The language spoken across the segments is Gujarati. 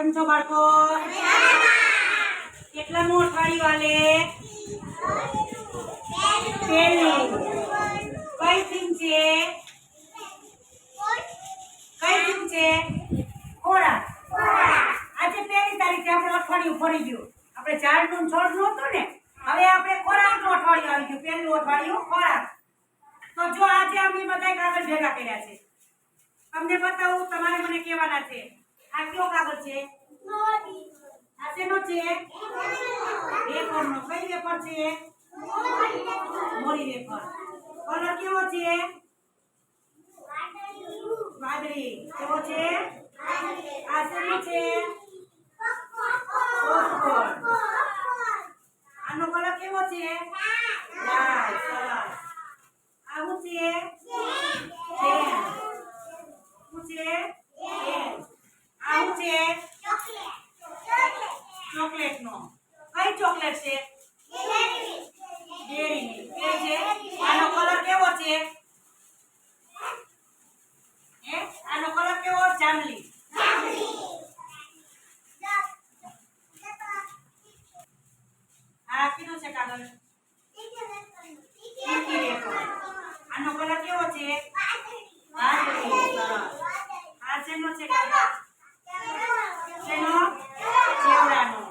કેમ છો બાળકો? કેટલામું અઠવાડિયું હાલે? પહેલું. કઈ થીમ છે? કઈ થીમ છે? ખોરાક. આજે પહેલી તારીખે આપણે અઠવાડિયું ફરી ગયું. આપણે ઝાડનું છોડનું હતું ને, હવે આપણે ખોરાકનું અઠવાડિયું આવી ગયું. પહેલું અઠવાડિયું ખોરાક. તો જો આજે અમે બધા કાગળ ભેગા કર્યા છે, તમને બતાવું, તમારે મને કહેવાના છે. આ કયો કાગળ છે? આ શેનો છે? વેફરનો. કઈ વેફર છે? મોરી વેફર. કલર કેવો છે? વાદળી. કેવો છે? આ શેનો છે? પોપકોર્ન. આનો કલર કેવો છે? લાલ. સરસ. આ શું છે? પેન. શું છે? પેન. આ શું છે? ચોકલેટ નો. કઈ ચોકલેટ છે? Dairy milk. કે છે? આનો કલર કેવો છે? આનો કલર કેવો? જાંબલી. આ કીધું છે કાગળ? આનો કલર કેવો છે? વાદળી. સરસ. આ શેનો છે કાગળ? શેનો? ચેવડાનો.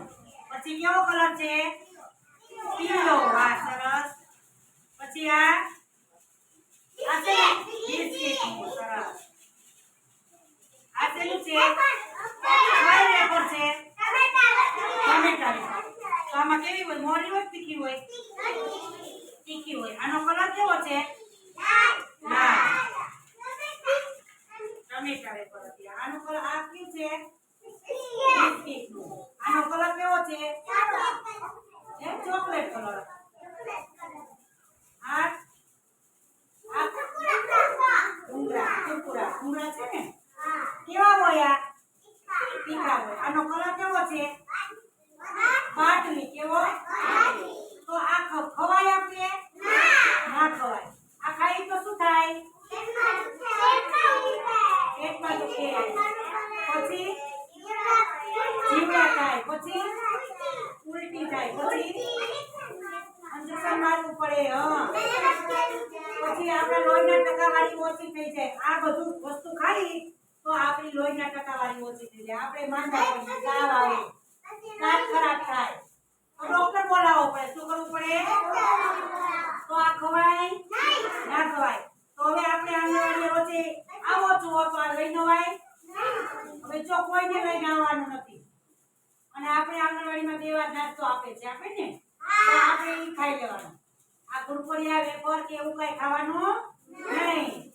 પછી કેવો કલર છે? પીળો. વાહ, સરસ. પછી આ શેનું? બિસ્કિટનું. સરસ. આ શેનું છે? કઈ વેફર છે? ટમેટા વેફર. તો આમાં કેવી હોય? મોરી હોય, તીખી હોય? તીખી હોય. આનો કલર કેવો છે? લાલ. ટમેટા વેફર હતી. આનો કલર આ કયું છે? બિસ્કિટનું. આનો કલર કેવો છે? Chocolate colour. આ ભૂંગળા. ભૂંગળા છે ને? કેવા હોય? આ તીખા હોય. આનો કલર કેવો છે? બાટલી. કેવો? તો આ ખવાય આપણે? ના ખવાય. આ ખાઈ તો શું થાય? પેટમાં દુખે. પછી જીવડા થાય. પછી ઉલટી થાય. પછી ઇન્જેક્શન મારવું પડે. પછી આપણા લોહીના ટકાવારી ઓછી થઈ જાય. આ બધું વસ્તુ ખાઈ તો આપણી લોહીના ટકાવારી ઓછી થઈ જાય. આપણે માંદા પડીએ, તાવ આવે, દાંત ખરાબ થાય, તો ડોક્ટર બોલાવવો પડે. શું કરવું પડે? તો આ ખવાય? ના ખવાય. તો હવે આપણે આંગણવાડી રોજે આવો છો તો આ લઈ નવાય? હવે જો કોઈને લઈને આવવાનું નથી અને આપણે આંગણવાડીમાં 2 વાર નાસ્તો આપે છે, આપે ને, તો આપણે ઈ ખાઈ લેવાનું. આ કુરકુરિયા વેફર કે એવું કઈ ખાવાનું નહીં.